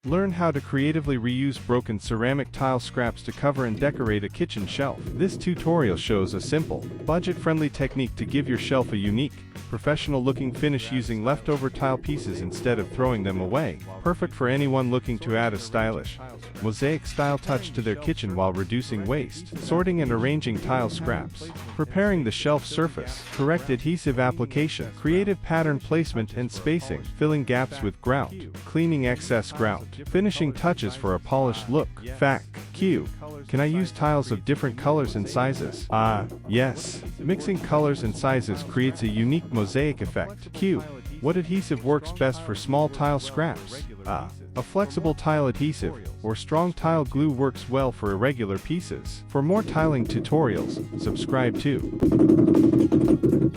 Learn how to creatively reuse broken ceramic tile scraps to cover and decorate a kitchen shelf. This tutorial shows a simple, budget-friendly technique to give your shelf a unique, professional-looking finish using leftover tile pieces instead of throwing them away. Perfect for anyone looking to add a stylish, mosaic-style touch to their kitchen while reducing waste. Sorting and arranging tile scraps. Preparing the shelf surface. Correct adhesive application. Creative pattern placement and spacing. Filling gaps with grout. Cleaning excess grout. Finishing touches for a polished look. FAQ. Can I use tiles of different colors and sizes? Yes. Mixing colors and sizes creates a unique mosaic effect. Q. What adhesive works best for small tile scraps? A flexible tile adhesive or strong tile glue works well for irregular pieces. For more tiling tutorials, subscribe to